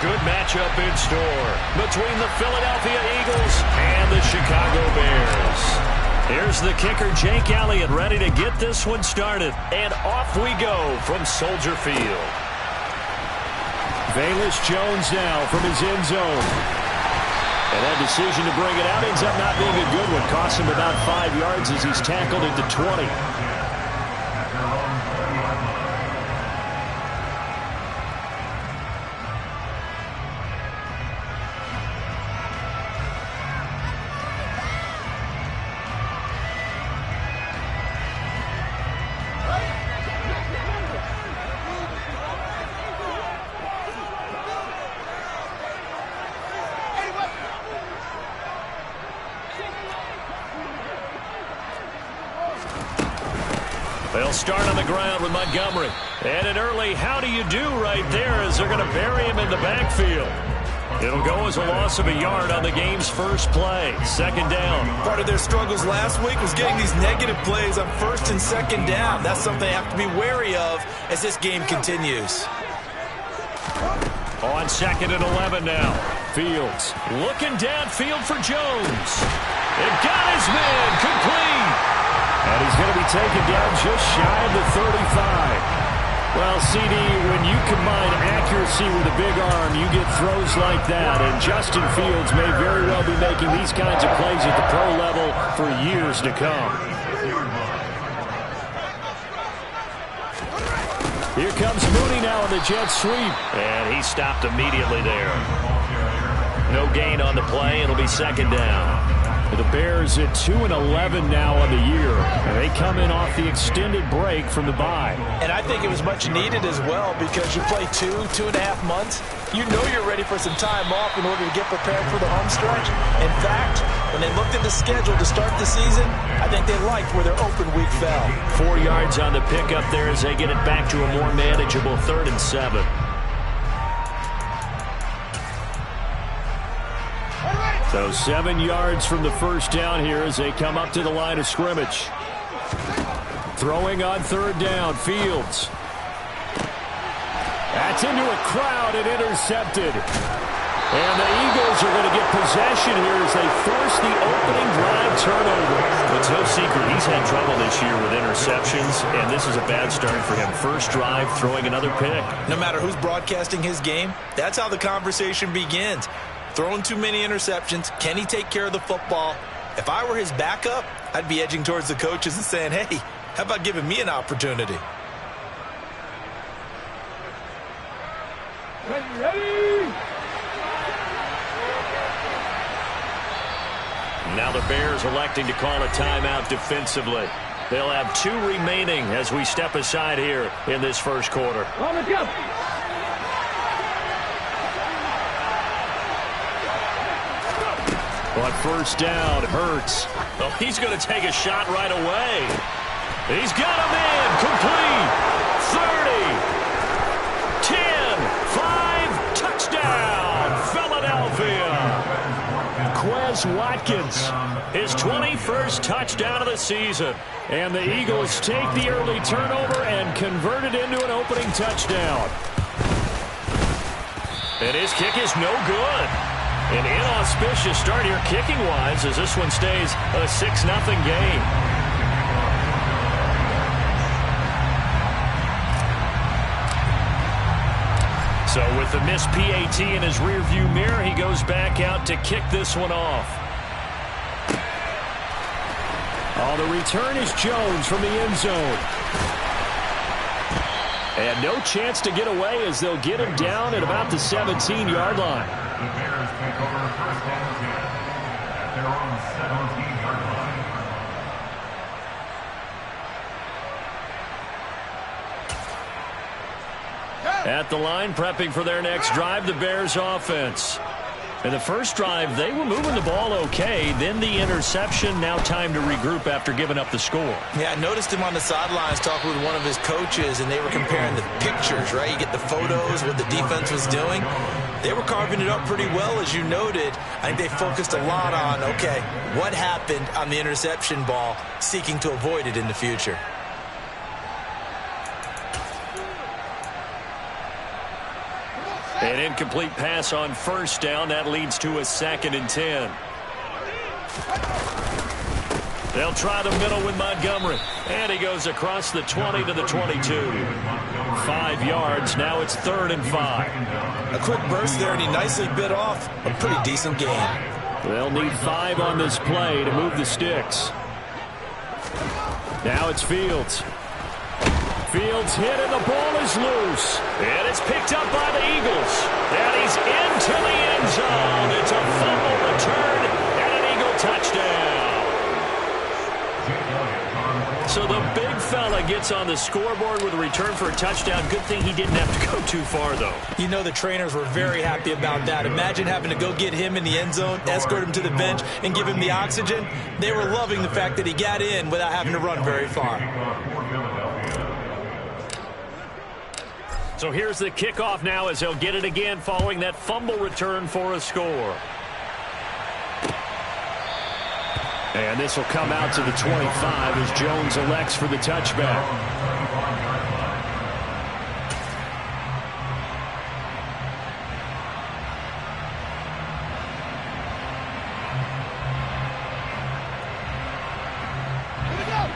good matchup in store between the Philadelphia Eagles and the Chicago Bears. Here's the kicker, Jake Elliott, ready to get this one started. And off we go from Soldier Field. Velus Jones now from his end zone. And that decision to bring it out ends up not being a good one. Costs him about 5 yards as he's tackled at the 20. They'll start on the ground with Montgomery. And an early how do you do right there as they're going to bury him in the backfield. It'll go as a loss of a yard on the game's first play. Second down. Part of their struggles last week was getting these negative plays on first and second down. That's something they have to be wary of as this game continues. On 2nd and 11 now. Fields looking downfield for Jones. It got his man complete. And he's going to be taken down just shy of the 35. Well, CD, when you combine accuracy with a big arm, you get throws like that. And Justin Fields may very well be making these kinds of plays at the pro level for years to come. Here comes Mooney now on the jet sweep. And he stopped immediately there. No gain on the play. It'll be second down. The Bears at 2-11 now on the year, and they come in off the extended break from the bye. And I think it was much needed as well because you play 2.5 months. You know you're ready for some time off in order to get prepared for the home stretch. In fact, when they looked at the schedule to start the season, I think they liked where their open week fell. 4 yards on the pickup there as they get it back to a more manageable 3rd and 7. So 7 yards from the first down here as they come up to the line of scrimmage. Throwing on 3rd down, Fields. That's into a crowd and intercepted. And the Eagles are going to get possession here as they force the opening drive turnover. It's no secret he's had trouble this year with interceptions, and this is a bad start for him. First drive, throwing another pick. No matter who's broadcasting his game, that's how the conversation begins. Throwing too many interceptions. Can he take care of the football? If I were his backup, I'd be edging towards the coaches and saying, hey, how about giving me an opportunity? Ready. Now the Bears electing to call a timeout defensively. They'll have 2 remaining as we step aside here in this first quarter. On the jump. On first down, Hurts. Oh, he's going to take a shot right away. He's got him in. Complete. 30. 10. 5. Touchdown. Philadelphia. Quez Watkins. His 21st touchdown of the season. And the Eagles take the early turnover and convert it into an opening touchdown. And his kick is no good. An inauspicious start here kicking-wise as this one stays a 6-0 game. So with the missed PAT in his rearview mirror, he goes back out to kick this one off. Oh, the return is Jones from the end zone. And no chance to get away as they'll get him down at about the 17-yard line. The Bears take over first down and 10 at their own 17-yard line. At the line, prepping for their next drive, the Bears offense. In the first drive, they were moving the ball okay. Then the interception. Now time to regroup after giving up the score. Yeah, I noticed him on the sidelines talking with one of his coaches, and they were comparing the pictures, right? You get the photos, what the defense was doing. They were carving it up pretty well, as you noted. I think they focused a lot on, okay, what happened on the interception ball, seeking to avoid it in the future. An incomplete pass on first down. That leads to a 2nd and 10. They'll try the middle with Montgomery. And he goes across the 20 to the 22. 5 yards. Now it's 3rd and 5. A quick burst there, and he nicely bit off a pretty decent gain. They'll need 5 on this play to move the sticks. Now it's Fields. Fields hit, and the ball is loose. And it's picked up by the Eagles. And he's into the end zone. It's a fumble return and an Eagle touchdown. So the big fella gets on the scoreboard with a return for a touchdown. Good thing he didn't have to go too far, though. You know the trainers were very happy about that. Imagine having to go get him in the end zone, escort him to the bench, and give him the oxygen. They were loving the fact that he got in without having to run very far. So here's the kickoff now as they'll get it again following that fumble return for a score. And this will come out to the 25 as Jones elects for the touchback.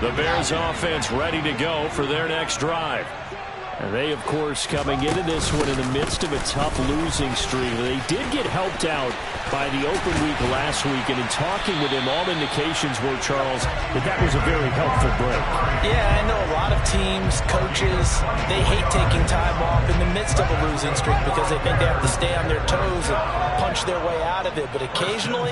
The Bears offense ready to go for their next drive. And they, of course, coming into this one in the midst of a tough losing streak. They did get helped out by the open week last week, and in talking with him, all indications were, Charles, that was a very helpful break. Yeah, I know a lot of teams, coaches, they hate taking time off in the midst of a losing streak because they think they have to stay on their toes and punch their way out of it. But occasionally,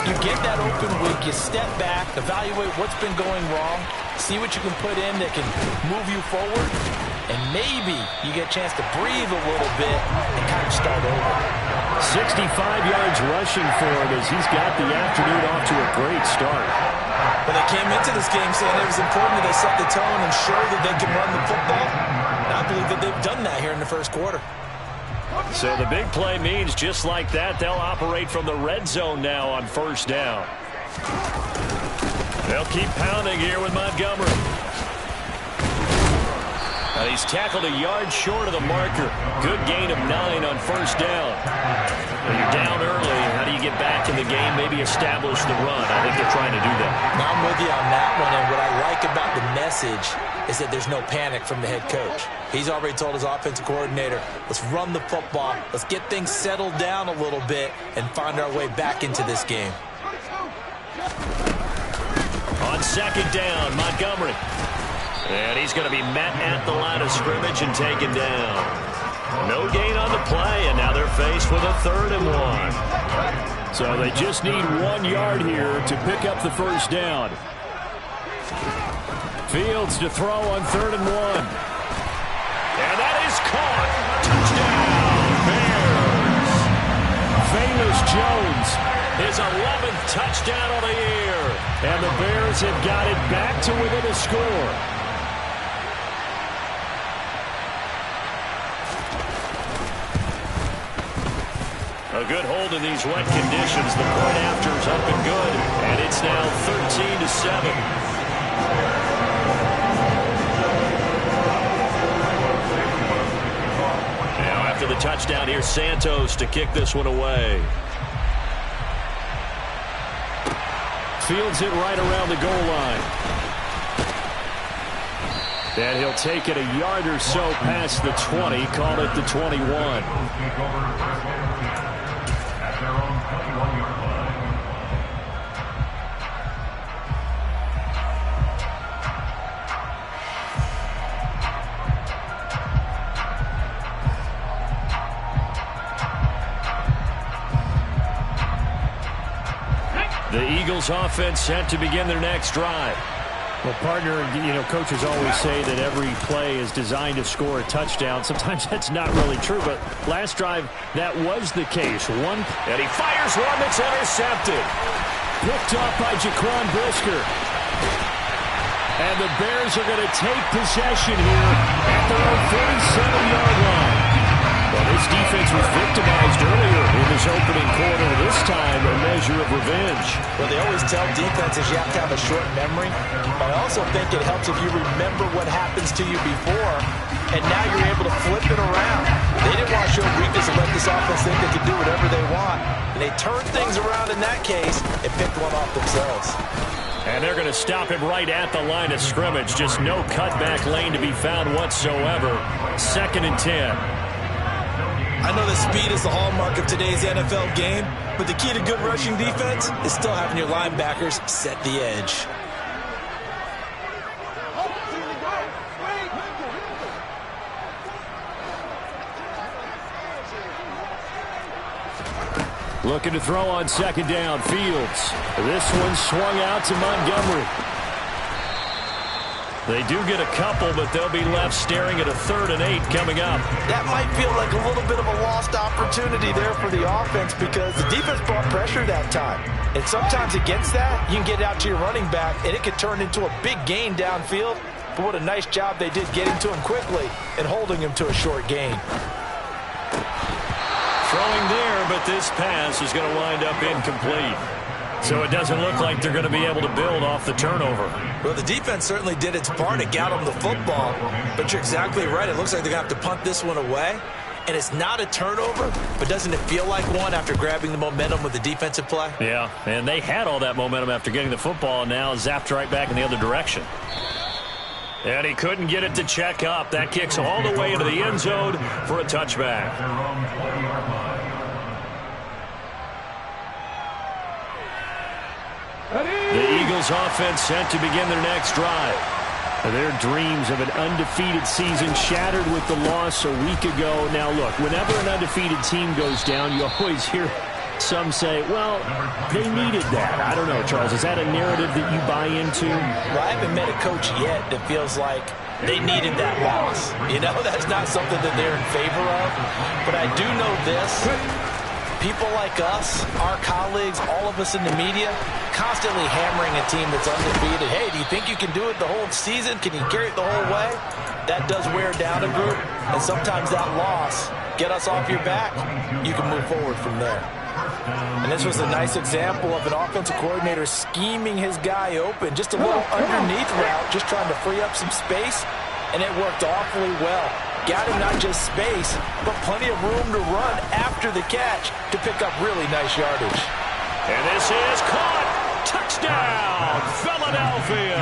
you get that open week, you step back, evaluate what's been going wrong, see what you can put in that can move you forward, and maybe you get a chance to breathe a little bit and kind of start over. 65 yards rushing for him as he's got the afternoon off to a great start. Well, they came into this game saying it was important that they set the tone and show that they can run the football. And I believe that they've done that here in the first quarter. So the big play means just like that, they'll operate from the red zone now on first down. They'll keep pounding here with Montgomery. He's tackled a yard short of the marker. Good gain of 9 on first down. When you're down early, how do you get back in the game, maybe establish the run? I think they're trying to do that. Now I'm with you on that one, and what I like about the message is that there's no panic from the head coach. He's already told his offensive coordinator, let's run the football, let's get things settled down a little bit and find our way back into this game. On second down, Montgomery. And he's going to be met at the line of scrimmage and taken down. No gain on the play, and now they're faced with a 3rd and 1. So they just need 1 yard here to pick up the first down. Fields to throw on 3rd and 1. And that is caught. Touchdown, Bears. Famous Jones, his 11th touchdown of the year. And the Bears have got it back to within a score. A good hold in these wet conditions. The point after is up and good, and it's now 13-7. Now after the touchdown, here's Santos to kick this one away. Fields it right around the goal line. And he'll take it a yard or so past the 20, call it the 21. The Eagles offense set to begin their next drive. Well, partner, you know, coaches always say that every play is designed to score a touchdown. Sometimes that's not really true, but last drive, that was the case. And he fires one that's intercepted. Picked off by Jaquan Brisker. And the Bears are going to take possession here at their own 47-yard line. Well, this defense was victimized earlier in this opening quarter. This time, a measure of revenge. Well, they always tell defenses you have to have a short memory, but I also think it helps if you remember what happens to you before, and now you're able to flip it around. They didn't want to show weakness and let this offense think they could do whatever they want, and they turned things around in that case and picked one off themselves. And they're going to stop him right at the line of scrimmage. Just no cutback lane to be found whatsoever. 2nd and 10. I know that speed is the hallmark of today's NFL game, but the key to good rushing defense is still having your linebackers set the edge. Looking to throw on 2nd down. Fields. This one swung out to Montgomery. They do get a couple, but they'll be left staring at a 3rd and 8 coming up. That might feel like a little bit of a lost opportunity there for the offense because the defense brought pressure that time. And sometimes against that, you can get out to your running back, and it could turn into a big gain downfield. But what a nice job they did getting to him quickly and holding him to a short gain. Throwing there, but this pass is going to wind up incomplete. So it doesn't look like they're going to be able to build off the turnover. Well, the defense certainly did its part to get them the football, but you're exactly right. It looks like they're going to have to punt this one away, and it's not a turnover, but doesn't it feel like one after grabbing the momentum with the defensive play? Yeah, and they had all that momentum after getting the football, and now zapped right back in the other direction. And he couldn't get it to check up. That kicks all the way into the end zone for a touchback. The Eagles offense set to begin their next drive. Their dreams of an undefeated season shattered with the loss a week ago. Now, look, whenever an undefeated team goes down, you always hear some say, well, they needed that. I don't know, Charles. Is that a narrative that you buy into? Well, I haven't met a coach yet that feels like they needed that loss. You know, that's not something that they're in favor of. But I do know this. People like us, our colleagues, all of us in the media, constantly hammering a team that's undefeated. Hey, do you think you can do it the whole season? Can you carry it the whole way? That does wear down a group, and sometimes that loss, get us off your back, you can move forward from there. And this was a nice example of an offensive coordinator scheming his guy open, just a little underneath route, just trying to free up some space, and it worked awfully well. Got him not just space, but plenty of room to run after the catch to pick up really nice yardage. And this is caught. Touchdown, Philadelphia.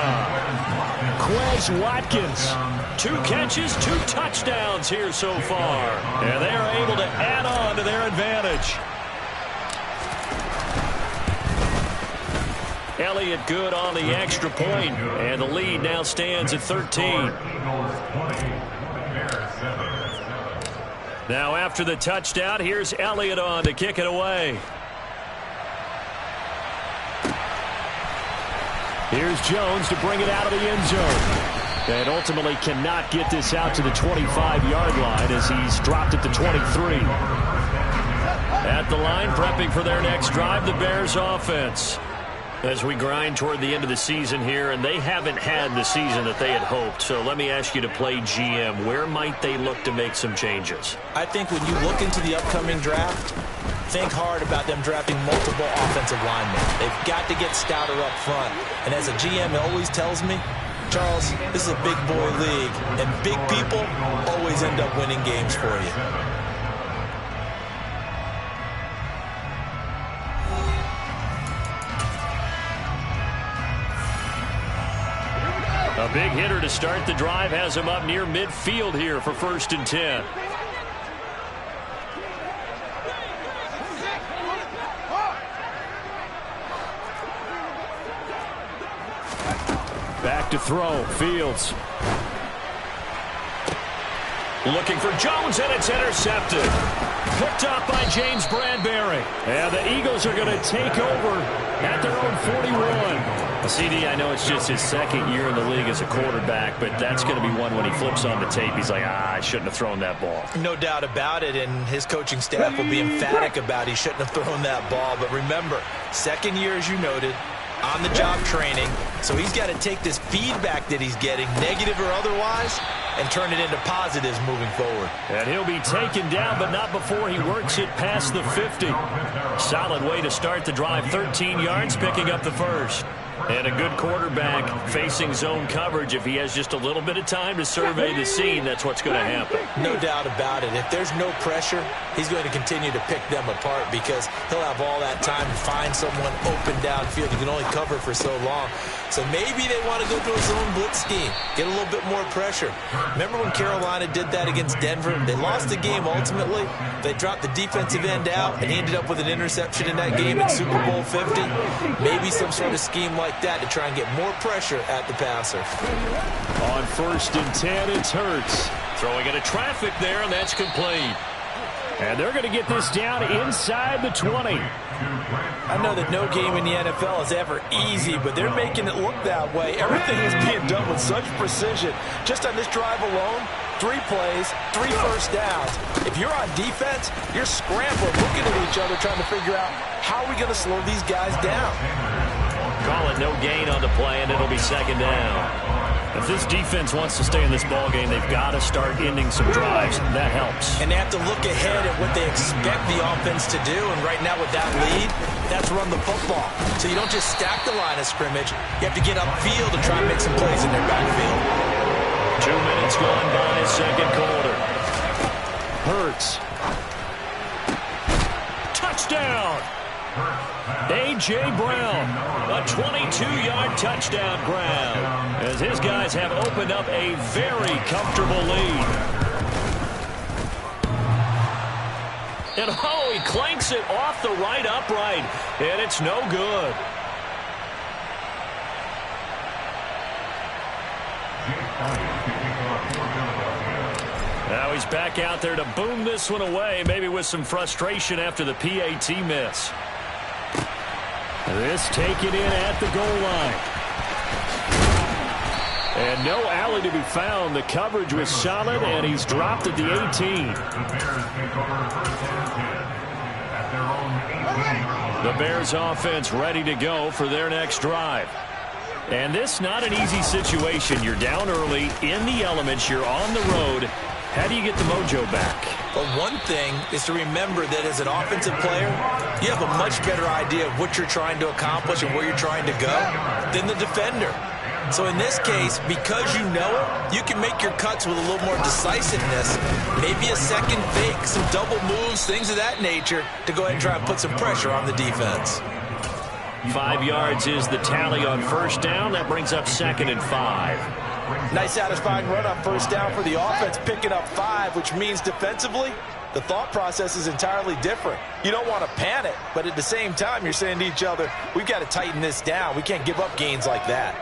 Quez Watkins. 2 catches, 2 touchdowns here so far. And they are able to add on to their advantage. Elliott good on the extra point, and the lead now stands at 13. Now after the touchdown, here's Elliott on to kick it away. Here's Jones to bring it out of the end zone. And ultimately cannot get this out to the 25-yard line as he's dropped at the 23. At the line, prepping for their next drive, the Bears offense. As we grind toward the end of the season here, and they haven't had the season that they had hoped. So let me ask you to play GM. Where might they look to make some changes? I think when you look into the upcoming draft, think hard about them drafting multiple offensive linemen. They've got to get stouter up front. And as a GM always tells me, Charles, this is a big boy league, and big people always end up winning games for you. A big hitter to start the drive has him up near midfield here for 1st and 10. Back to throw. Fields. Looking for Jones, and it's intercepted. Picked up by James Bradbury. And the Eagles are going to take over at their own 41. CD, I know it's just his 2nd year in the league as a quarterback, but that's going to be one when he flips on the tape. He's like, I shouldn't have thrown that ball. No doubt about it, and his coaching staff will be emphatic about he shouldn't have thrown that ball. But remember, 2nd year, as you noted, on-the-job training, so he's got to take this feedback that he's getting, negative or otherwise, and turn it into positives moving forward. And he'll be taken down, but not before he works it past the 50. Solid way to start the drive. 13 yards, picking up the first. And a good quarterback facing zone coverage. If he has just a little bit of time to survey the scene, that's what's going to happen. No doubt about it. If there's no pressure, he's going to continue to pick them apart because he'll have all that time to find someone open downfield. You can only cover for so long. So maybe they want to go to a zone blitz scheme, get a little bit more pressure. Remember when Carolina did that against Denver? They lost the game ultimately. They dropped the defensive end out, and he ended up with an interception in that game in Super Bowl 50. Maybe some sort of scheme like that to try and get more pressure at the passer. On 1st and 10, it's Hurts. Throwing into traffic there, and that's complete. And they're going to get this down inside the 20. I know that no game in the NFL is ever easy, but they're making it look that way. Everything is being done with such precision. Just on this drive alone, 3 plays, 3 first downs. If you're on defense, you're scrambling, looking at each other, trying to figure out how are we going to slow these guys down. Call it no gain on the play, and it'll be 2nd down. If this defense wants to stay in this ballgame, they've got to start ending some drives. That helps. And they have to look ahead at what they expect the offense to do. And right now with that lead, that's run the football. So you don't just stack the line of scrimmage. You have to get upfield to try and make some plays in their backfield. 2 minutes gone by, 2nd quarter. Hurts. Touchdown! A.J. Brown, a 22-yard touchdown grab, as his guys have opened up a very comfortable lead. And oh, he clanks it off the right upright, and it's no good. Now he's back out there to boom this one away, maybe with some frustration after the PAT miss. This taken in at the goal line. And no alley to be found. The coverage was solid, and he's dropped at the 18. The Bears take over 1st and 10 at their own 18. The Bears offense ready to go for their next drive. And this not an easy situation. You're down early, in the elements, you're on the road. How do you get the mojo back? Well, one thing is to remember that as an offensive player, you have a much better idea of what you're trying to accomplish and where you're trying to go than the defender. So in this case, because you know it, you can make your cuts with a little more decisiveness. Maybe a second fake, some double moves, things of that nature to go ahead and try and put some pressure on the defense. 5 yards is the tally on 1st down. That brings up 2nd and 5. Nice satisfying run on 1st down for the offense, picking up 5, which means defensively, the thought process is entirely different. You don't want to panic, but at the same time, you're saying to each other, we've got to tighten this down. We can't give up gains like that.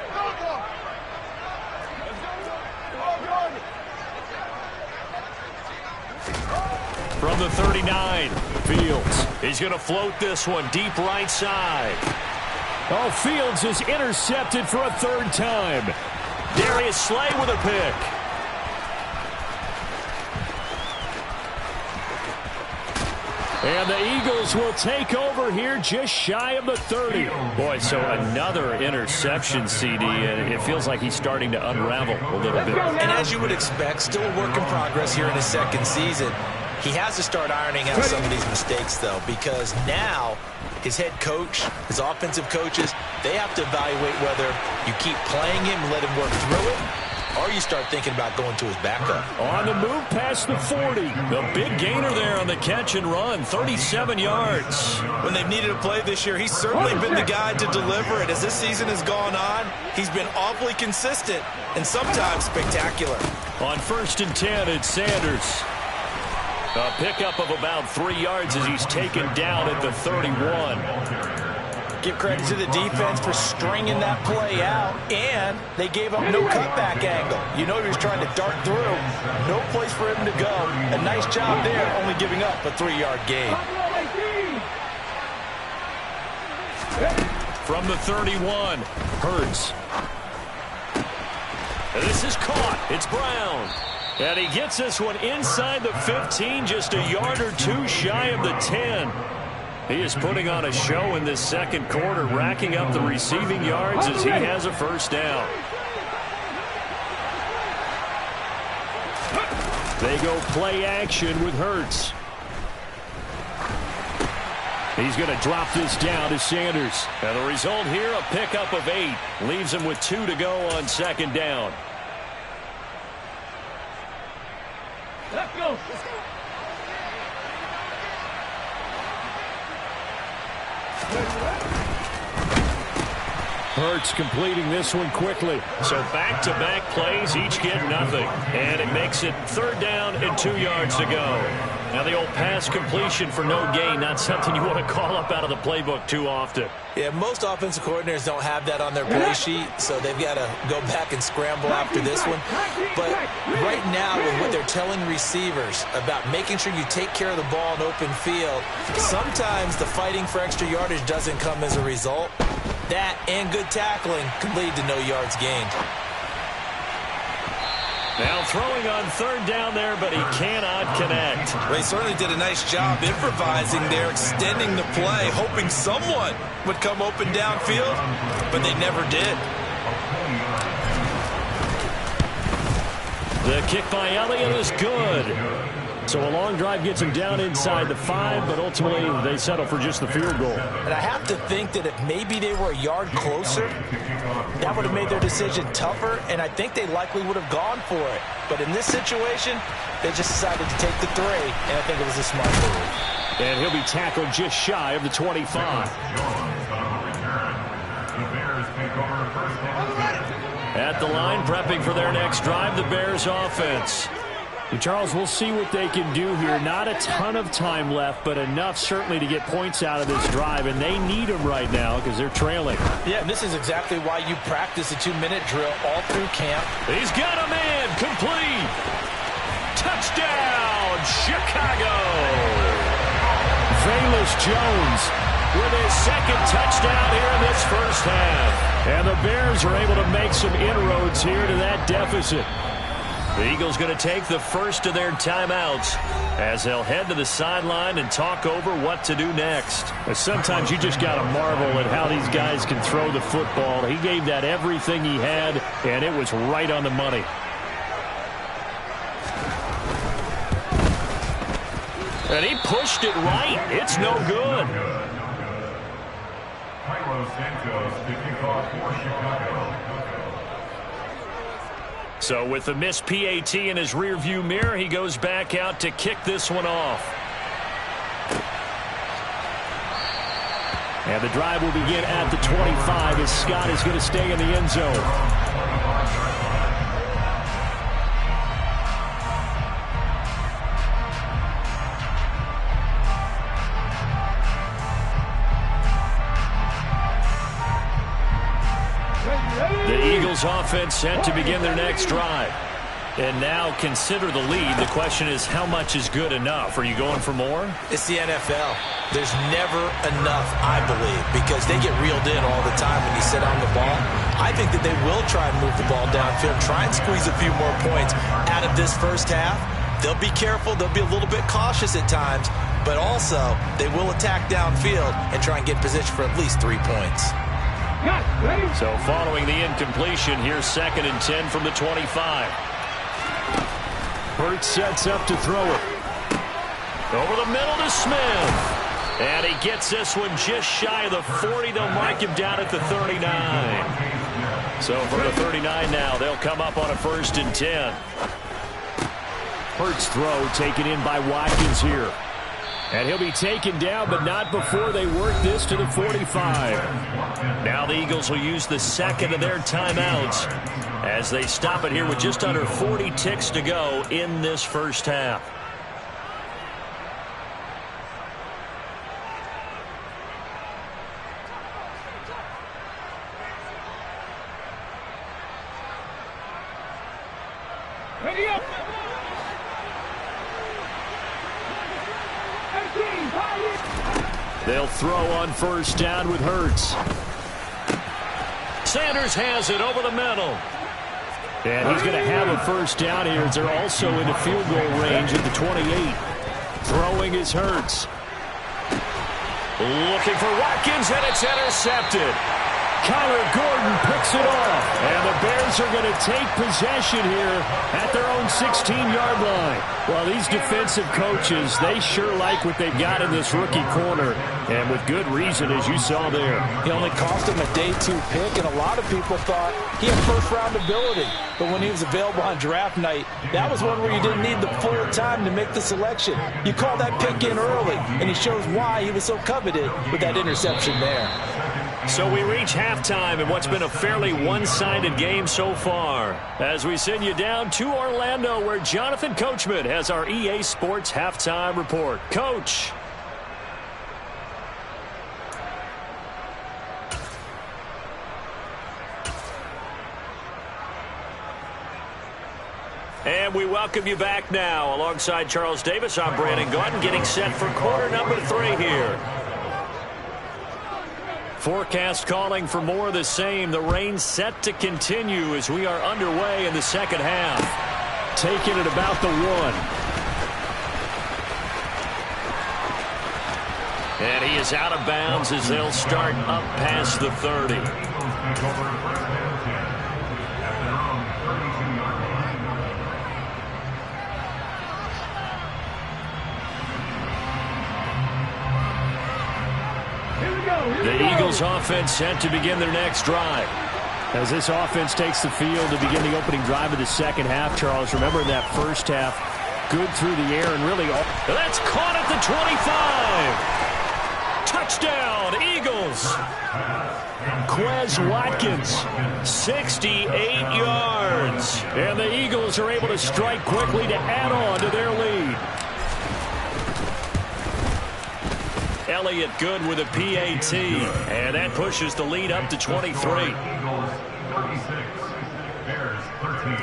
From the 39, Fields. He's going to float this one deep right side. Oh, Fields is intercepted for a 3rd time. Darius Slay with a pick. And the Eagles will take over here just shy of the 30. Boy, so another interception, CD, and it feels like he's starting to unravel a little bit. And as you would expect, still a work in progress here in his 2nd season. He has to start ironing out some of these mistakes, though, because now his head coach, his offensive coaches, they have to evaluate whether you keep playing him and let him work through it, or you start thinking about going to his backup. On the move past the 40. The big gainer there on the catch and run, 37 yards. When they've needed a play this year, he's certainly been the guy to deliver it. As this season has gone on, he's been awfully consistent and sometimes spectacular. On 1st and 10, it's Sanders. A pickup of about 3 yards as he's taken down at the 31. Give credit to the defense for stringing that play out, and they gave up no cutback angle. You know he was trying to dart through. No place for him to go. A nice job there, only giving up a 3-yard gain. From the 31, Hurts. This is caught. It's Brown. And he gets this one inside the 15, just a yard or 2 shy of the 10. He is putting on a show in this 2nd quarter, racking up the receiving yards as he has a 1st down. They go play action with Hurts. He's going to drop this down to Sanders. And the result here, a pickup of 8. Leaves him with 2 to go on second down. Let's go. Hurts completing this one quickly. So back-to-back plays, each get nothing. And it makes it 3rd down and 2 yards to go. Now the old pass completion for no gain, not something you want to call up out of the playbook too often. Yeah, most offensive coordinators don't have that on their play sheet, so they've got to go back and scramble after this one. But right now, with what they're telling receivers about making sure you take care of the ball in open field, sometimes the fighting for extra yardage doesn't come as a result. That and good tackling can lead to no yards gained. Now throwing on 3rd down there, but he cannot connect. They certainly did a nice job improvising there, extending the play, hoping someone would come open downfield, but they never did. The kick by Elliott is good. So a long drive gets him down inside the 5, but ultimately they settle for just the field goal. And I have to think that if maybe they were a yard closer, that would have made their decision tougher, and I think they likely would have gone for it. But in this situation, they just decided to take the 3, and I think it was a smart move. And he'll be tackled just shy of the 25. At the line, prepping for their next drive, the Bears offense. And Charles, we'll see what they can do here. Not a ton of time left, but enough certainly to get points out of this drive, and they need them right now because they're trailing. Yeah, and this is exactly why you practice a 2-minute drill all through camp. He's got a man, complete. Touchdown, Chicago. Velus Jones with his 2nd touchdown here in this first half. And the Bears are able to make some inroads here to that deficit. The Eagles going to take the first of their timeouts as they'll head to the sideline and talk over what to do next. Sometimes you just got to marvel at how these guys can throw the football. He gave that everything he had, and it was right on the money. And he pushed it right. It's no good. Carlos Santos to kick off for Chicago. So with the missed PAT in his rearview mirror, he goes back out to kick this one off. And the drive will begin at the 25 as Scott is going to stay in the end zone. Offense set to begin their next drive. And now consider the lead. The question is, how much is good enough? Are you going for more? It's the NFL. There's never enough, I believe, because they get reeled in all the time when you sit on the ball. I think that they will try and move the ball downfield, try and squeeze a few more points out of this first half. They'll be careful. They'll be a little bit cautious at times, but also they will attack downfield and try and get position for at least 3 points. So following the incompletion, here's 2nd and 10 from the 25. Hurts sets up to throw it. Over the middle to Smith. And he gets this one just shy of the 40. They'll mark him down at the 39. So for the 39 now, they'll come up on a 1st and 10. Hurts throw taken in by Watkins here. And he'll be taken down, but not before they work this to the 45. Now the Eagles will use the 2nd of their timeouts as they stop it here with just under 40 ticks to go in this first half. Ready up. They'll throw on 1st down with Hurts. Sanders has it over the middle. And he's going to have a 1st down here as they're also into field goal range at the 28. Throwing is Hurts. Looking for Watkins, and it's intercepted. Kyler Gordon picks it off. And the Bears are going to take possession here at their own 16-yard line. Well, these defensive coaches, they sure like what they've got in this rookie corner. And with good reason, as you saw there. He only cost him a day 2 pick, and a lot of people thought he had first-round ability. But when he was available on draft night, that was one where you didn't need the full time to make the selection. You call that pick in early, and it shows why he was so coveted with that interception there. So we reach halftime in what's been a fairly one-sided game so far. As we send you down to Orlando, where Jonathan Coachman has our EA Sports Halftime Report. Coach. And we welcome you back now. Alongside Charles Davis, I'm Brandon Gaudin, getting set for quarter number 3 here. Forecast calling for more of the same. The rain set to continue as we are underway in the second half. Taking it about the 1. And he is out of bounds as they'll start up past the 30. The Eagles offense set to begin their next drive. As this offense takes the field to begin the opening drive of the second half, Charles, remember in that first half, good through the air and really all. That's caught at the 25. Touchdown, Eagles. Quez Watkins, 68 yards. And the Eagles are able to strike quickly to add on to their lead. Elliott good with a PAT, and that pushes the lead up to 23. Eagles 36, Bears 13.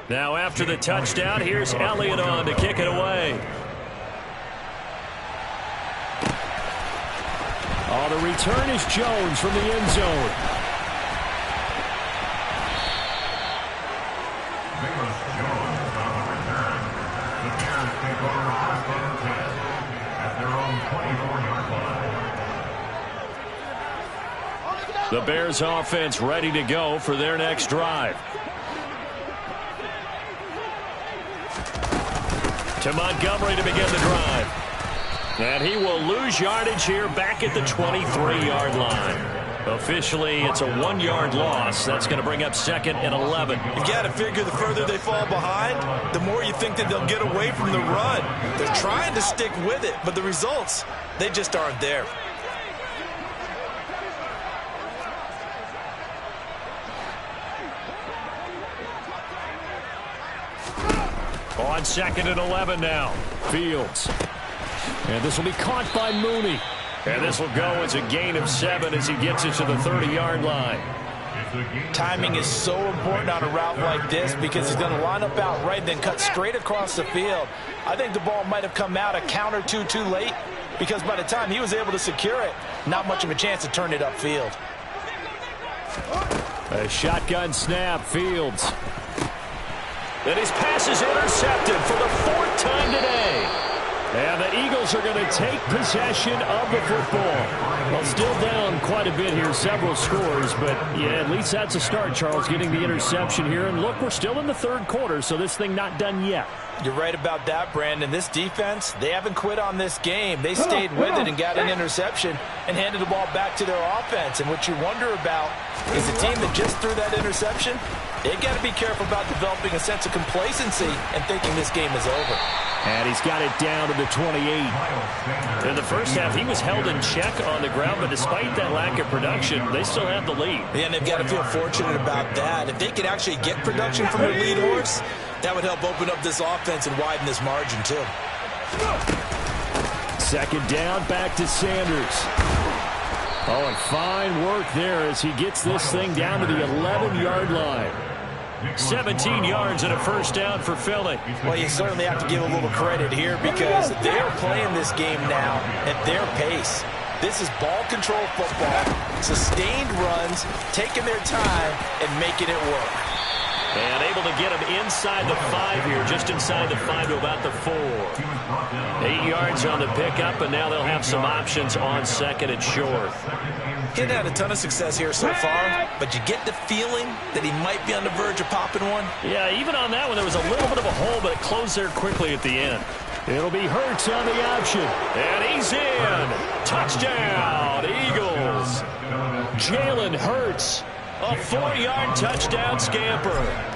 Now after the touchdown, here's Elliott on to kick it away. Oh, the return is Jones from the end zone. Nicholas Jones on the return. The Bears take over first and 10 at their own 24-yard line. The Bears offense ready to go for their next drive. To Montgomery to begin the drive. And he will lose yardage here back at the 23-yard line. Officially, it's a 1-yard loss. That's going to bring up second and 11. You got to figure the further they fall behind, the more you think that they'll get away from the run. They're trying to stick with it, but the results, they just aren't there. On second and 11 now. Fields. And this will be caught by Mooney. And this will go as a gain of 7 as he gets it to the 30-yard line. Timing is so important on a route like this because he's going to line up out right and then cut straight across the field. I think the ball might have come out a count or two too late because by the time he was able to secure it, not much of a chance to turn it upfield. A shotgun snap, Fields. And his pass is intercepted for the 4th time today. And the Eagles are going to take possession of the football. Well, still down quite a bit here, several scores, but yeah, at least that's a start, Charles, getting the interception here. And look, we're still in the third quarter, so this thing not done yet. You're right about that, Brandon. This defense, they haven't quit on this game. They stayed with it and got an interception and handed the ball back to their offense. And what you wonder about is a team that just threw that interception, they've got to be careful about developing a sense of complacency and thinking this game is over. And he's got it down to the 28. In the first half, he was held in check on the ground, but despite that lack of production, they still have the lead. And they've got to feel fortunate about that. If they could actually get production from their lead horse, that would help open up this offense and widen this margin, too. Second down, back to Sanders. Oh, and fine work there as he gets this thing down to the 11-yard line. 17 yards and a first down for Philly. Well, you certainly have to give a little credit here because they're playing this game now at their pace. This is ball control football, sustained runs, taking their time and making it work. And able to get him inside the 5 here, just inside the 5 to about the 4. 8 yards on the pickup, and now they'll have some options on second and short. He hasn't had a ton of success here so far, but you get the feeling that he might be on the verge of popping one. Yeah, even on that one, there was a little bit of a hole, but it closed there quickly at the end. It'll be Hurts on the option. And he's in. Touchdown, Eagles. Jalen Hurts. A 4-yard touchdown scamper.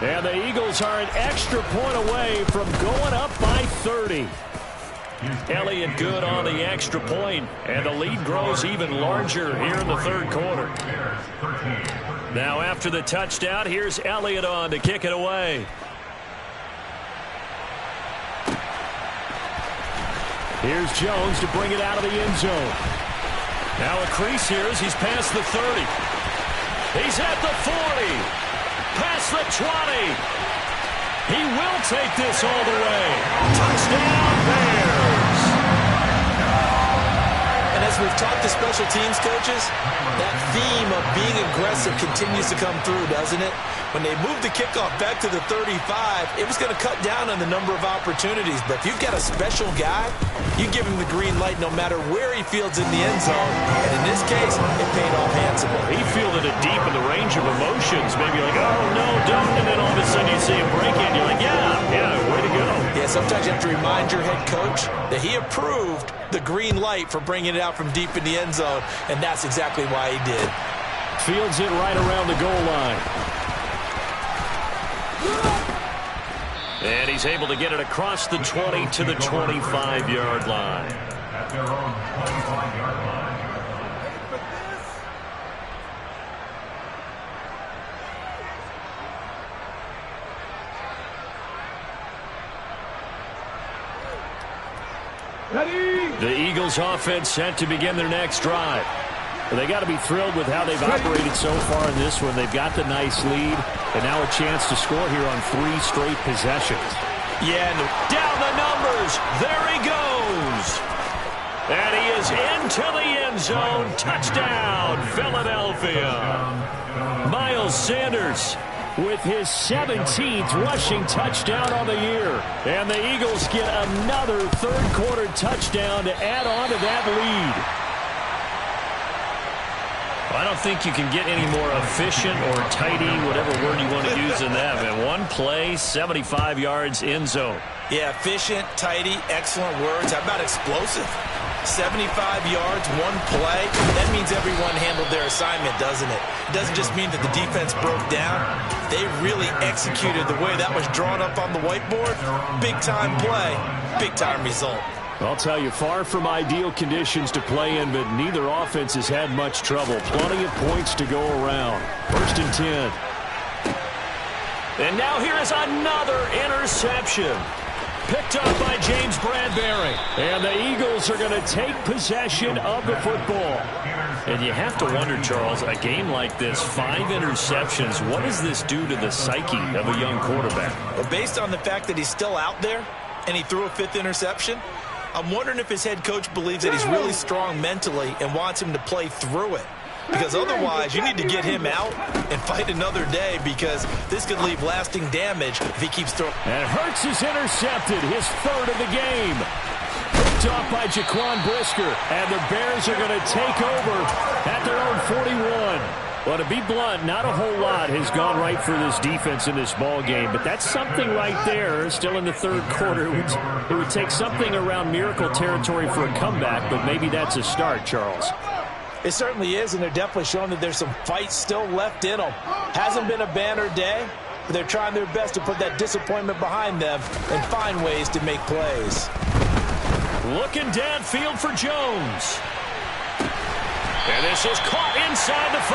And the Eagles are an extra point away from going up by 30. Elliott good on the extra point, and the lead grows even larger here in the third quarter. Now after the touchdown, here's Elliott on to kick it away. Here's Jones to bring it out of the end zone. Now a crease here as he's past the 30. He's at the 40. Past the 20. He will take this all the way. Touchdown, Bears. And as we've talked to special teams coaches, that theme of being aggressive continues to come through, doesn't it? When they moved the kickoff back to the 35, it was going to cut down on the number of opportunities. But if you've got a special guy, you give him the green light no matter where he fields in the end zone. And in this case, it paid off handsomely. He fielded it deep in the range of emotions. Maybe like, oh, no, don't. And then all of a sudden you see him break in. You're like, yeah, way to go. Yeah, sometimes you have to remind your head coach that he approved the green light for bringing it out from deep in the end zone. And that's exactly why he did. Fields it right around the goal line. And he's able to get it across the 20 to the 25-yard line. At their own 25-yard line. Ready? The Eagles offense set to begin their next drive. Well, they got to be thrilled with how they've operated so far in this one. They've got the nice lead, and now a chance to score here on 3 straight possessions. Yeah, and Down the numbers. There he goes. And he is into the end zone. Touchdown, Philadelphia. Miles Sanders with his 17th rushing touchdown on the year. And the Eagles get another third-quarter touchdown to add on to that lead. I don't think you can get any more efficient or tidy, whatever word you want to use in that. Man, one play, 75 yards, end zone. yeah, efficient, tidy, excellent words. How about explosive? 75 yards, one play. That means everyone handled their assignment, doesn't it? It doesn't just mean that the defense broke down. They really executed the way that was drawn up on the whiteboard. Big-time play, big-time result. I'll tell you, far from ideal conditions to play in, but neither offense has had much trouble. Plenty of points to go around. 1st and 10. And now here is another interception. Picked up by James Bradbury. And the Eagles are going to take possession of the football. And you have to wonder, Charles, a game like this, 5 interceptions, what does this do to the psyche of a young quarterback? Well, based on the fact that he's still out there and he threw a 5th interception, I'm wondering if his head coach believes that he's really strong mentally and wants him to play through it. Because otherwise, you need to get him out and fight another day, because this could leave lasting damage if he keeps throwing. And Hurts is intercepted, his 3rd of the game. Picked off by Jaquan Brisker, and the Bears are going to take over at their own 41. Well, to be blunt, not a whole lot has gone right for this defense in this ball game, but that's something right there. Still in the 3rd quarter, it would take something around miracle territory for a comeback, but maybe that's a start, Charles. It certainly is, and they're definitely showing that there's some fight still left in them. Hasn't been a banner day, but they're trying their best to put that disappointment behind them and find ways to make plays. Looking downfield for Jones. And this is caught inside the 5.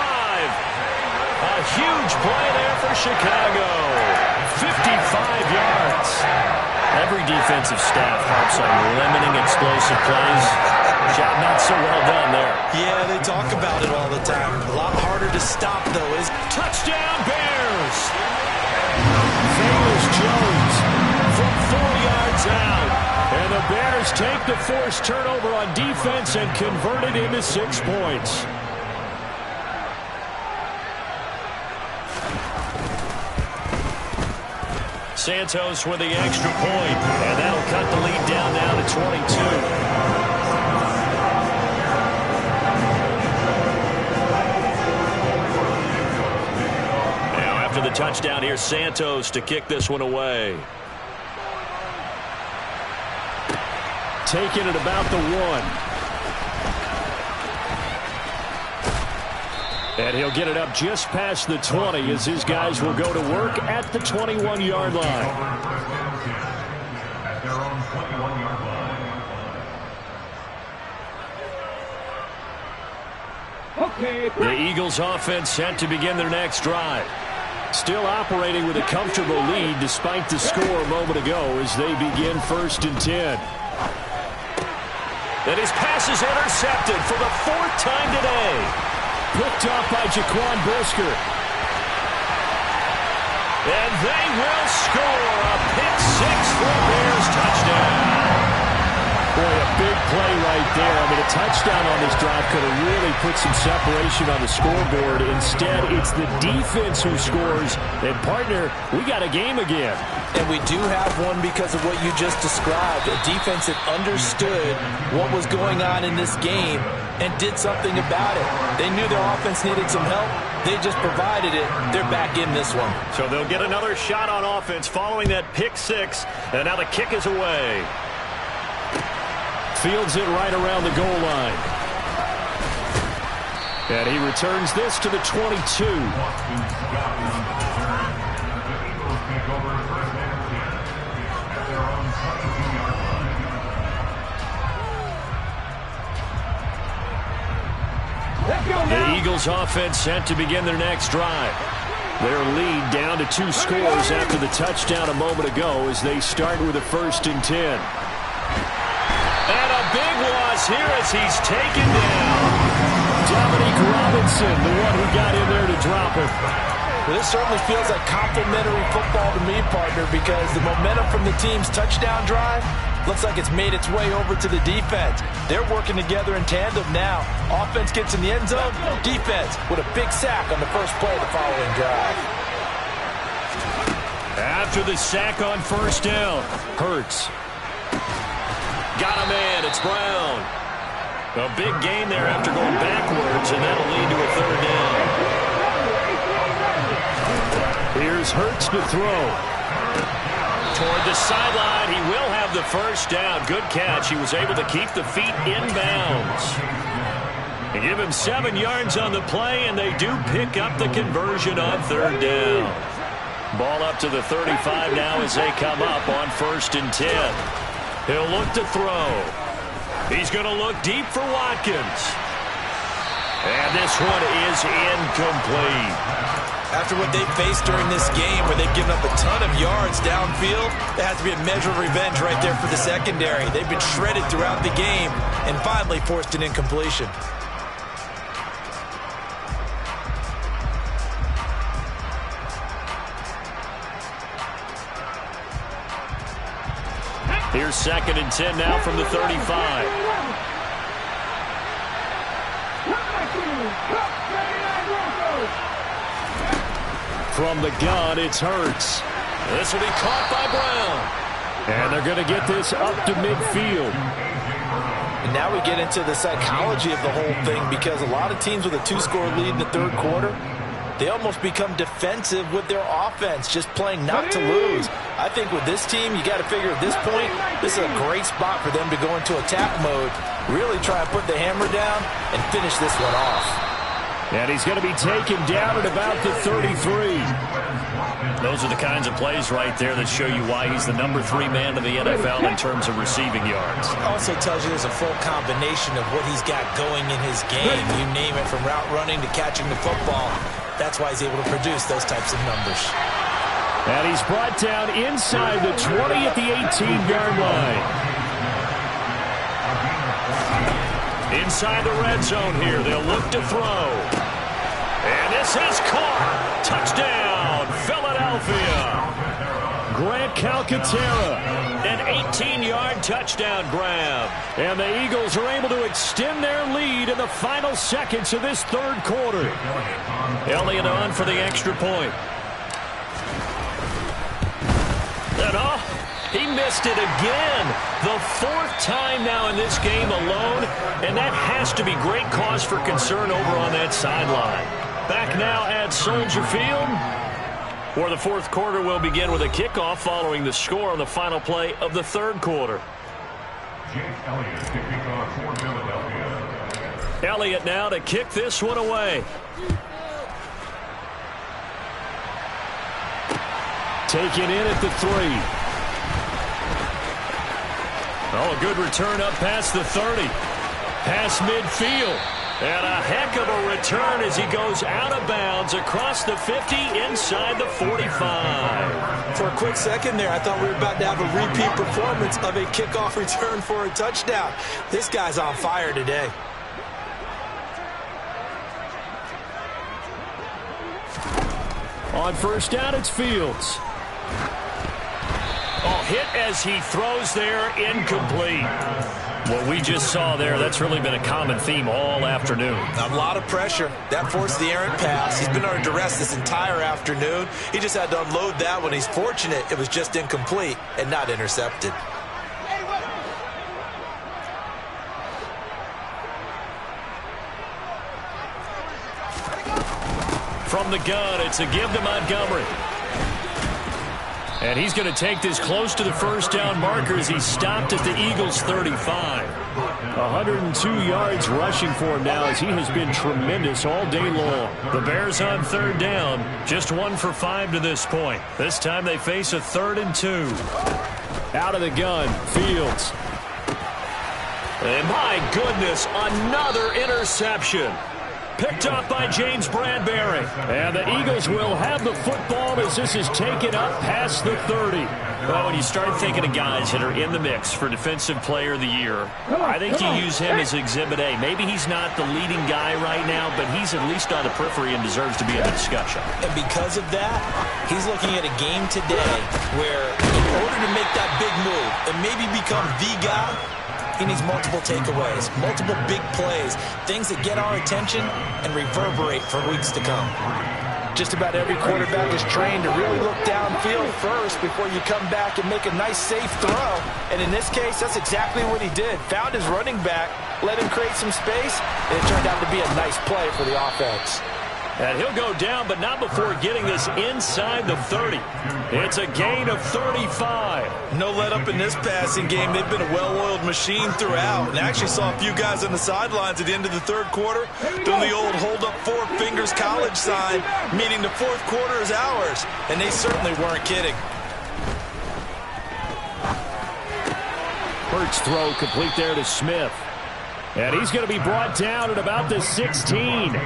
A huge play there for Chicago. 55 yards. Every defensive staff harps on limiting explosive plays. Job not so well done there. Yeah, they talk about it all the time. A lot harder to stop, though. Touchdown, Bears. Velus Jones from 4 yards out. And the Bears take the forced turnover on defense and convert it into 6 points. Santos with the extra point, and that'll cut the lead down now to 22. touchdown. Here's Santos to kick this one away. Taking it about the 1. And he'll get it up just past the 20 as his guys will go to work at the 21-yard line. At their own 21-yard line. Okay. The Eagles offense set to begin their next drive. Still operating with a comfortable lead despite the score a moment ago as they begin 1st and 10. And his pass is intercepted for the 4th time today. Picked off by Jaquan Brisker. And they will score a pick 6 for a Bears touchdown. Boy, a big play right there. I mean, a touchdown on this drive could have really put some separation on the scoreboard. Instead, it's the defense who scores. And, partner, we got a game again. And we do have one because of what you just described. A defense that understood what was going on in this game and did something about it. They knew their offense needed some help. They just provided it. They're back in this one. So they'll get another shot on offense following that pick 6. And now the kick is away. Fields it right around the goal line. And he returns this to the 22. The Eagles offense set to begin their next drive. Their lead down to 2 scores after the touchdown a moment ago as they start with a 1st and 10. And a big loss here as he's taken down. Dominique Robinson, the one who got in there to drop him. Well, this certainly feels like complimentary football to me, partner, because the momentum from the team's touchdown drive looks like it's made its way over to the defense. They're working together in tandem now. Offense gets in the end zone. Defense with a big sack on the first play of the following drive. After the sack on 1st down, Hurts. Got a man. It's Brown. A big gain there after going backwards, and that'll lead to a 3rd down. Here's Hurts to throw. Toward the sideline, he will have the 1st down. Good catch. He was able to keep the feet in bounds. They give him 7 yards on the play, and they do pick up the conversion on 3rd down. Ball up to the 35 now as they come up on 1st and 10. He'll look to throw. He's going to look deep for Watkins. And this one is incomplete. After what they faced during this game where they've given up a ton of yards downfield, there has to be a measure of revenge right there for the secondary. They've been shredded throughout the game and finally forced an incompletion. Here's 2nd and 10 now from the 35. From the gun, it's Hurts. This will be caught by Brown. And they're going to get this up to midfield. And now we get into the psychology of the whole thing because a lot of teams with a 2-score lead in the 3rd quarter, they almost become defensive with their offense, just playing not to lose. I think with this team, you got to figure at this point, this is a great spot for them to go into attack mode, really try and put the hammer down and finish this one off. And he's going to be taken down at about the 33. Those are the kinds of plays right there that show you why he's the number 3 man in the NFL in terms of receiving yards. Also tells you there's a full combination of what he's got going in his game. You name it, from route running to catching the football. That's why he's able to produce those types of numbers. And he's brought down inside the 20 at the 18-yard line. Inside the red zone here, they'll look to throw. And this is caught. Touchdown, Philadelphia. Grant Calcaterra. An 18-yard touchdown grab. And the Eagles are able to extend their lead in the final seconds of this 3rd quarter. Elliott on for the extra point. And he missed it again. The 4th time now in this game alone, and that has to be great cause for concern over on that sideline. Back now at Soldier Field. Where the fourth quarter will begin with a kickoff following the score on the final play of the third quarter. Jake Elliott to kick off for Philadelphia. Elliott now to kick this one away. Taken in at the 3. Oh, a good return up past the 30. Past midfield. And a heck of a return as he goes out of bounds across the 50 inside the 45. For a quick second there, I thought we were about to have a repeat performance of a kickoff return for a touchdown. This guy's on fire today. On first down, it's Fields. Oh, hit as he throws there, incomplete. What we just saw there, that's really been a common theme all afternoon. A lot of pressure. That forced the errant pass. He's been under duress this entire afternoon. He just had to unload that one. He's fortunate it was just incomplete and not intercepted. From the gun, it's a give to Montgomery. And he's going to take this close to the first down marker as he's stopped at the Eagles' 35. 102 yards rushing for him now as he has been tremendous all day long. The Bears on third down, just 1 for 5 to this point. This time they face a 3rd and 2. Out of the gun, Fields. And my goodness, another interception. Picked up by James Bradbury. And the Eagles will have the football as this is taken up past the 30. Well, when you start thinking of guys that are in the mix for Defensive Player of the Year, I think you use him as Exhibit A. Maybe he's not the leading guy right now, but he's at least on the periphery and deserves to be in the discussion. And because of that, he's looking at a game today where in order to make that big move and maybe become the guy, he needs multiple takeaways, multiple big plays, things that get our attention and reverberate for weeks to come. Just about every quarterback is trained to really look downfield first before you come back and make a nice, safe throw. And in this case, that's exactly what he did. Found his running back, let him create some space, and it turned out to be a nice play for the offense. And he'll go down, but not before getting this inside the 30. It's a gain of 35. No let up in this passing game. They've been a well-oiled machine throughout. And I actually saw a few guys on the sidelines at the end of the third quarter doing the old hold up 4 fingers college sign, meaning the fourth quarter is ours. And they certainly weren't kidding. Hurts throw complete there to Smith. And he's going to be brought down at about the 16.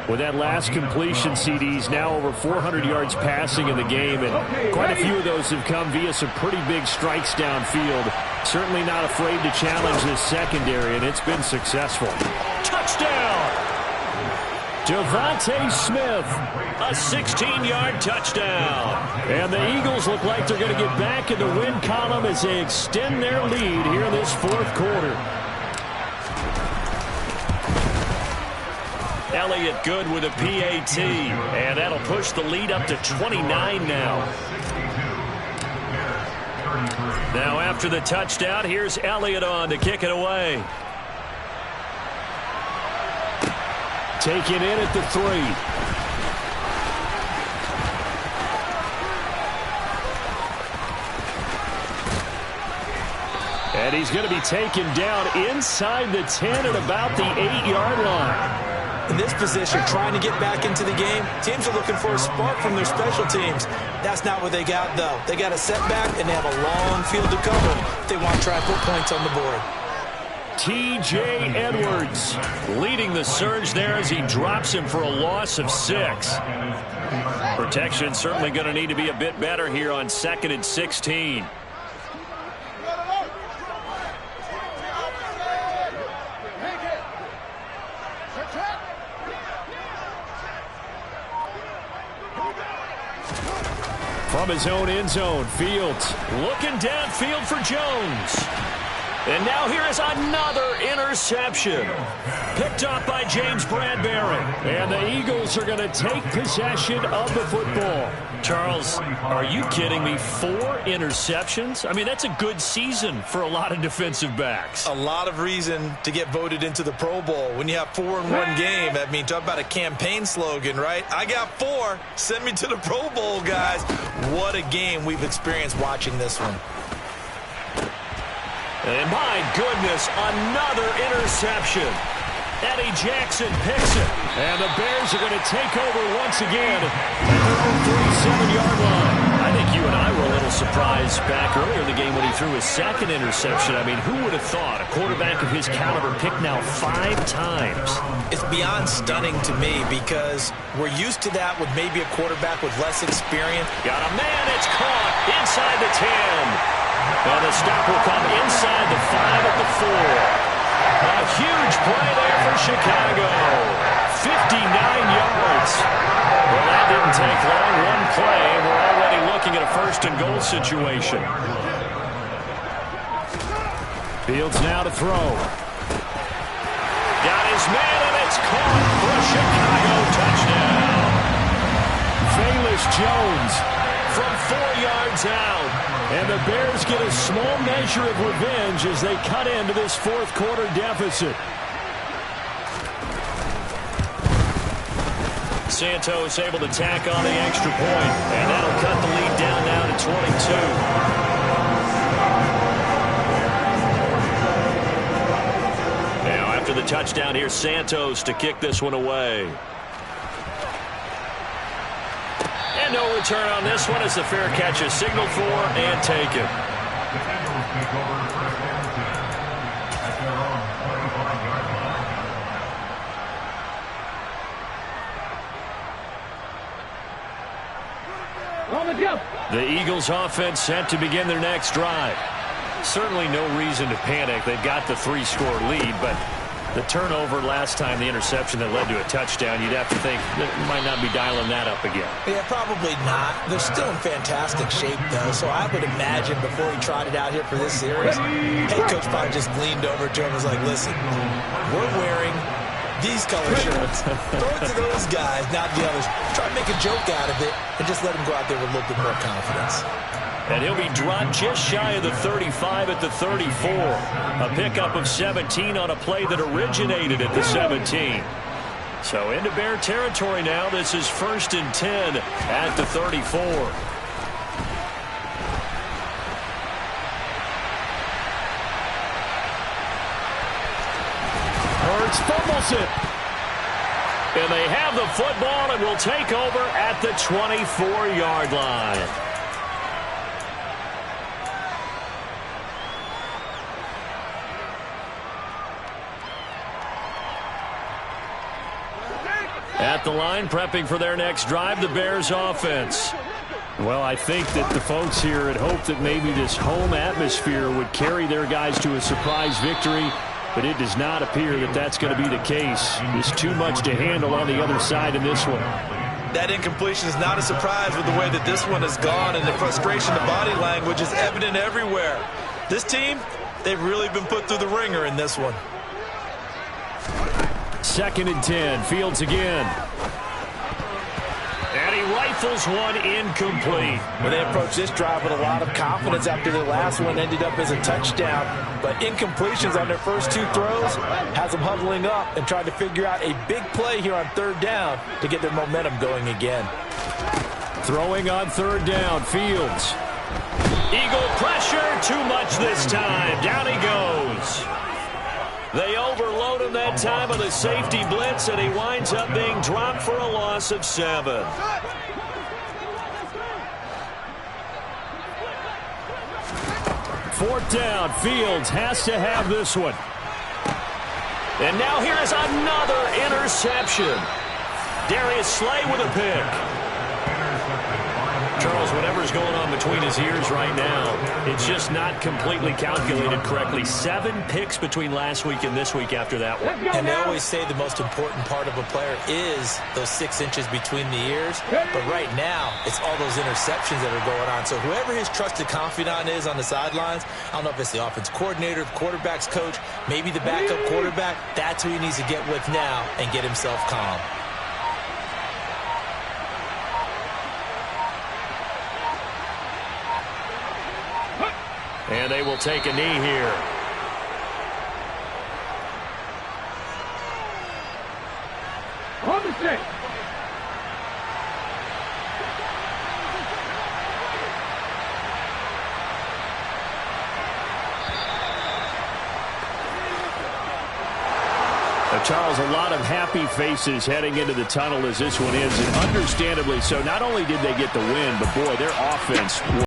With that last completion, CD's now over 400 yards passing in the game, and quite a few of those have come via some pretty big strikes downfield. Certainly not afraid to challenge this secondary, and it's been successful. Touchdown! Devontae Smith, a 16-yard touchdown. And the Eagles look like they're going to get back in the win column as they extend their lead here in this fourth quarter. Elliott good with a PAT, and that'll push the lead up to 29 now. Now after the touchdown, here's Elliott on to kick it away. Taken in at the 3. And he's going to be taken down inside the 10 at about the 8-yard line. In this position, trying to get back into the game, teams are looking for a spark from their special teams. That's not what they got, though. They got a setback, and they have a long field to cover if they want to try and put points on the board. T.J. Edwards leading the surge there as he drops him for a loss of 6. Protection certainly going to need to be a bit better here on 2nd and 16. From his own end zone, Fields looking downfield for Jones. And now here is another interception. Picked up by James Bradbury. And the Eagles are going to take possession of the football. Charles, are you kidding me? 4 interceptions? I mean, that's a good season for a lot of defensive backs. A lot of reason to get voted into the Pro Bowl. When you have 4 in one game, I mean, talk about a campaign slogan, right? I got 4. Send me to the Pro Bowl, guys. What a game we've experienced watching this one. And my goodness, another interception. Eddie Jackson picks it. And the Bears are going to take over once again at their own 37-yard line. I think you and I were a little surprised back earlier in the game when he threw his 2nd interception. I mean, who would have thought a quarterback of his caliber picked now 5 times? It's beyond stunning to me because we're used to that with maybe a quarterback with less experience. Got a man, it's caught inside the 10. And the stop will come inside the 5 at the 4. A huge play there for Chicago. 59 yards. Well, that didn't take long. One play, and we're already looking at a 1st and goal situation. Fields now to throw. Got his man, and it's caught for a Chicago touchdown. Velus Jones from 4 yards out. And the Bears get a small measure of revenge as they cut into this 4th quarter deficit. Santos able to tack on the extra point, and that'll cut the lead down now to 22. Now after the touchdown, here's Santos to kick this one away. And no return on this one as the fair catch is signaled for and taken. The Eagles offense set to begin their next drive. Certainly no reason to panic. They've got the 3-score lead, but the turnover last time, the interception that led to a touchdown, you'd have to think that might not be dialing that up again. Yeah, probably not. They're still in fantastic shape, though, so I would imagine before he trotted out here for this series, head coach probably just leaned over to him and was like, listen, we're wearing these color shirts. Throw it to those guys, not the others. Try to make a joke out of it and just let him go out there with a little bit more confidence. And he'll be dropped just shy of the 35 at the 34. A pickup of 17 on a play that originated at the 17. So into Bear territory now. This is 1st and 10 at the 34. Hurts fumbles it. And they have the football and will take over at the 24-yard line. At the line, prepping for their next drive, the Bears offense. Well, I think that the folks here had hoped that maybe this home atmosphere would carry their guys to a surprise victory, but it does not appear that that's going to be the case. There's too much to handle on the other side in this one. That incompletion is not a surprise with the way that this one has gone, and the frustration, the body language is evident everywhere. This team, they've really been put through the ringer in this one. 2nd and 10. Fields again. And he rifles one incomplete. Well, they approached this drive with a lot of confidence after their last one ended up as a touchdown. But incompletions on their first 2 throws has them huddling up and trying to figure out a big play here on 3rd down to get their momentum going again. Throwing on 3rd down. Fields. Eagle pressure. Too much this time. Down he goes. They overload him that time with a safety blitz, and he winds up being dropped for a loss of 7. 4th down. Fields has to have this one. And now here is another interception. Darius Slay with a pick. Charles, whatever's going on between his ears right now, it's just not completely calculated correctly. 7 picks between last week and this week after that one. And they always say the most important part of a player is those 6 inches between the ears. But right now, it's all those interceptions that are going on. So whoever his trusted confidant is on the sidelines, I don't know if it's the offense coordinator, the quarterback's coach, maybe the backup quarterback, that's who he needs to get with now and get himself calm. And they will take a knee here. On the set. Charles, a lot of happy faces heading into the tunnel as this one ends, and understandably so. Not only did they get the win, but boy, their offense